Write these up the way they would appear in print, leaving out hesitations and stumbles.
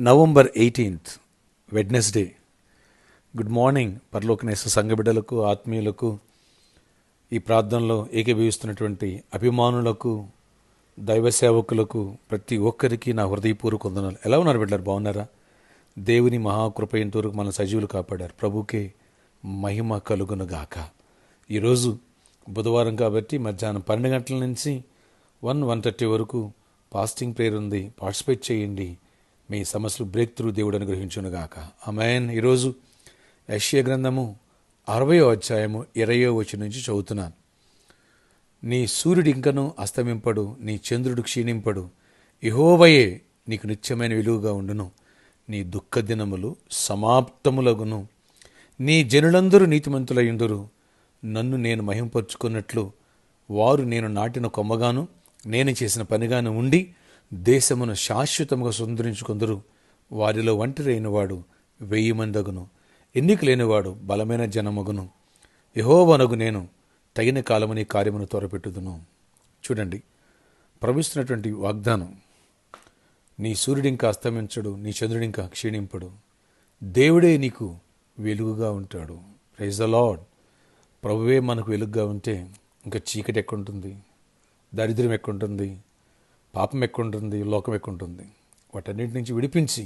November 18th Wednesday. Good morning పరలోకనేస సంఘ బిడ్డలకు, ఆత్మీయులకు, ఈ ప్రార్థనలో ఏకీభవిస్తున్నటువంటి అభిమానులకు, దైవ సేవకులకు, ప్రతి ఒక్కరికి నా హృదయపూర్వక వందనాలు. ఎలా ఉన్నారు బిడ్డలు? బాగున్నారా? దేవుని మహాకృప ఇంతవరకు మన సజీవులు కాపాడారు. ప్రభుకే మహిమ కలుగునుగాక. ఈరోజు బుధవారం కాబట్టి మధ్యాహ్నం 12 గంటల నుంచి 1:30 వరకు ఫాస్టింగ్ ప్రేయర్ ఉంది. పార్టిసిపేట్ చేయండి. మీ సమస్యలు బ్రేక్ త్రూ దేవుడు అనుగ్రహించునుగాక. ఆమేన్. ఈరోజు యెషయా గ్రంథము 60వ అధ్యాయము 20వ వచనం నుంచి చదువుతున్నాను. నీ సూర్యుడు ఇంకను అస్తమింపడు, నీ చంద్రుడు క్షీణింపడు, యెహోవాయే నీకు నిత్యమైన వెలుగుగా ఉండును. నీ దుఃఖ దినములు సమాప్తములగును. నీ జనులందరూ నీతిమంతులయుందురు. నన్ను నేను మహింపరుచుకున్నట్లు వారు నేను నాటిన కొమ్మగాను నేను చేసిన పనిగాను ఉండి దేశమును శాశ్వతముగా సుందరించుకుందరు. వారిలో ఒంటరైన వాడు 1000 మందగును, ఎన్నిక లేనివాడు బలమైన జనమగును. యెహోవానగు నేను తగిన కాలము నీ కార్యమును త్వరపెట్టుదును. చూడండి, ప్రవహిస్తున్నటువంటి వాగ్దానం. నీ సూర్యుడింకా అస్తమించడు, నీ చంద్రుడింకా క్షీణింపడు, దేవుడే నీకు వెలుగుగా ఉంటాడు. Praise the Lord. ప్రభువే మనకు వెలుగుగా ఉంటే ఇంకా చీకటి ఎక్కుంటుంది, దరిద్రం ఎక్కుంటుంది, పాపం ఎక్కుంటుంది, లోకం ఎక్కుంటుంది. వాటన్నిటి నుంచి విడిపించి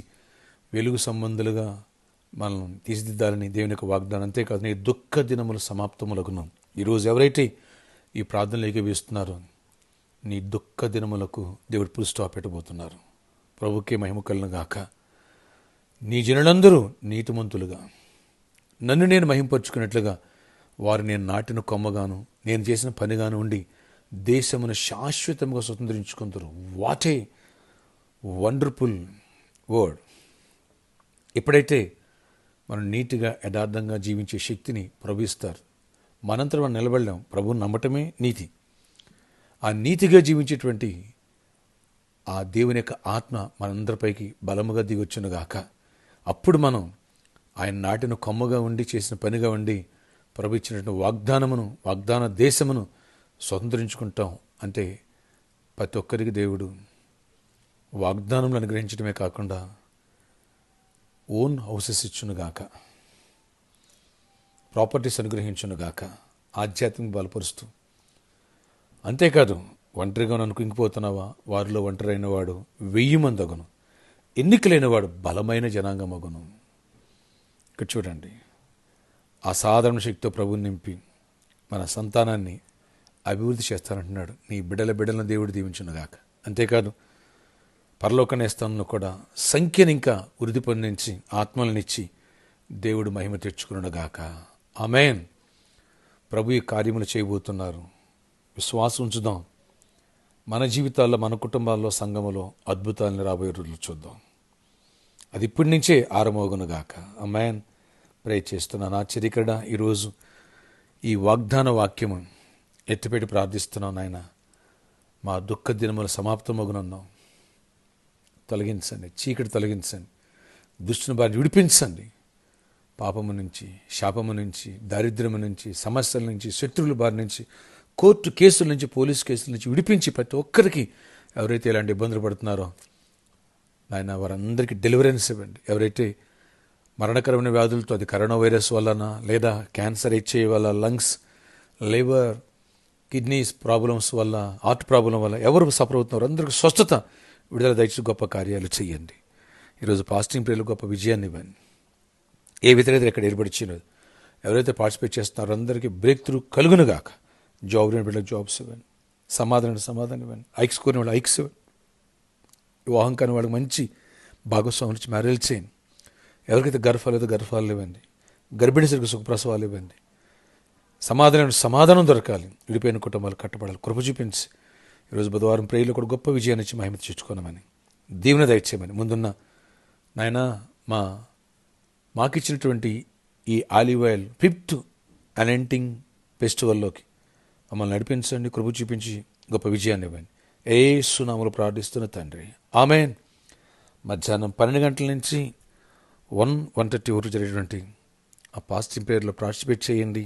వెలుగు సంబంధులుగా మనం తీర్చిదిద్దాలని దేవుని యొక్క వాగ్దానం. అంతేకాదు, నీ దుఃఖ దినములు సమాప్తములగును. ఈరోజు ఎవరైతే ఈ ప్రార్థనలు ఏకీభవిస్తున్నారో నీ దుఃఖ దినములకు దేవుడు ఫుల్ స్టాప్ పెట్టబోతున్నారు. ప్రభుకే మహిమ కలుగును గాక. నీ జనులందరూ నీతిమంతులుగా నన్ను నేను మహింపరుచుకున్నట్లుగా వారు నేను నాటిన కొమ్మగాను నేను చేసిన పనిగాను ఉండి దేశమును శాశ్వతంగా స్వతంత్రించుకుంటారు. What a wonderful word. ఎప్పుడైతే మనం నీతిగా యథార్థంగా జీవించే శక్తిని ప్రవహిస్తారు, మనంతరం మనం నిలబడలేం. ప్రభువుని నమ్మటమే నీతి. ఆ నీతిగా జీవించేటువంటి ఆ దేవుని యొక్క ఆత్మ మనందరిపైకి బలముగా దిగొచ్చునుగాక. అప్పుడు మనం ఆయన నాటిన కొమ్మగా ఉండి చేసిన పనిగా ఉండి ప్రభు ఇచ్చినటువంటి వాగ్దాన దేశమును స్వతంత్రించుకుంటాం. అంటే ప్రతి ఒక్కరికి దేవుడు వాగ్దానములు అనుగ్రహించడమే కాకుండా ఓన్ హౌసెస్ ఇచ్చునుగాక, ప్రాపర్టీస్ అనుగ్రహించునుగాక, ఆధ్యాత్మిక బలపరుస్తూ. అంతేకాదు, ఒంటరిగా నన్ను కుంగిపోతున్నావా? వారిలో ఒంటరైన వాడు 1000 మందగును, ఎన్నికలైనవాడు బలమైన జనాంగమగును. ఇక్కడ చూడండి, అసాధారణ శక్తితో ప్రభుని నింపి మన సంతానాన్ని అభివృద్ధి చేస్తానంటున్నాడు. నీ బిడ్డలను దేవుడు దీవించునుగాక. అంతేకాదు, పరలోక నేస్తాలను కూడా సంఖ్యను ఇంకా వృద్ధి పొందించి ఆత్మలనిచ్చి దేవుడు మహిమ తెచ్చుకునుగాక. ఆమేన్. ప్రభు ఈ కార్యములు చేయబోతున్నారు. విశ్వాసం ఉంచుదాం. మన జీవితాల్లో, మన కుటుంబాల్లో, సంఘములో అద్భుతాలను రాబోయే రోజులు చూద్దాం. అది ఇప్పటి నుంచే ఆరంభమగునుగాక. ఆమేన్. ప్రే చేస్తున్నాను. ఆశ్చర్యకరుడా, ఈరోజు ఈ వాగ్దాన వాక్యము ఎత్తిపెట్టి ప్రార్థిస్తున్నాం. నాయన, మా దుఃఖ దినములు సమాప్తమగునన్నాం. తొలగించండి, చీకటి తొలగించండి, దుష్టుని బారిని విడిపించండి. పాపము నుంచి, శాపము నుంచి, దారిద్ర్యము నుంచి, సమస్యల నుంచి, శత్రువుల బారి నుంచి, కోర్టు కేసుల నుంచి, పోలీసు కేసుల నుంచి విడిపించి ప్రతి ఒక్కరికి ఎవరైతే ఇలాంటి ఇబ్బందులు పడుతున్నారో నాయన వారందరికీ డెలివరెన్స్ ఇవ్వండి. ఎవరైతే మరణకరమైన వ్యాధులతో, అది కరోనా వైరస్ వలన లేదా క్యాన్సర్ హెచ్ఐవి వల్ల, లంగ్స్, లివర్, కిడ్నీస్ ప్రాబ్లమ్స్ వల్ల, హార్ట్ ప్రాబ్లం వల్ల ఎవరు సఫర్ అవుతున్నారు అందరికీ స్వస్థత, విడుదల దయచేసి గొప్ప కార్యాలు చేయండి. ఈరోజు ఫాస్టింగ్ ప్రేయర్లు గొప్ప విజయాన్ని ఇవ్వండి. ఏ వ్యతిరేకత ఎక్కడ ఏర్పడిచ్చినది, ఎవరైతే పార్టిసిపేట్ చేస్తున్నారో అందరికీ బ్రేక్ త్రూ కలుగునుగాక. జాబ్ లేని బిడ్డలకు జాబ్స్ ఇవ్వండి, సమాధానం ఇవ్వండి, ఐక్స్ కోరిన వాళ్ళు ఐక్స్ ఇవ్వండి, వివాహం కాని వాళ్ళకి మంచి భాగస్వామి నుంచి మ్యారేజ్ చేయండి. ఎవరికైతే గర్భాలు ఇవ్వండి, గర్భిణీ సరికి సుఖప్రసవాలు ఇవ్వండి. సమాధానం దొరకాలి. విడిపోయిన కుటుంబాలు కట్టబడాలి. కృప చూపించి ఈరోజు బుధవారం ప్రేయర్లో కూడా గొప్ప విజయాన్ని ఇచ్చి మహిమ తెచ్చుకోనమని, దీవెన దయచేయమని, ముందున్న నాయన మాకిచ్చినటువంటి ఈ ఆలివ్ ఆయిల్ 5th అనెంటింగ్ ఫెస్టివల్లోకి మమ్మల్ని నడిపించండి. కృప చూపించి గొప్ప విజయాన్ని ఇవ్వండి. యేసు నామములో ప్రార్థిస్తున్న తండ్రి, ఆమేన్. మధ్యాహ్నం 12 గంటల నుంచి 1:30 వరకు జరిగేటువంటి ఆ ఫాస్టింగ్ ప్రేయర్లో పార్టిసిపేట్ చేయండి.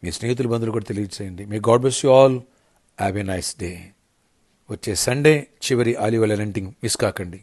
మీ స్నేహితుల బంధువులు కూడా తెలియజేయండి. May God bless you all. Have a nice day. వచ్చే సండే చివరి ఆలివ్ ఆయిల్ అనెంటింగ్ మిస్ కాకండి.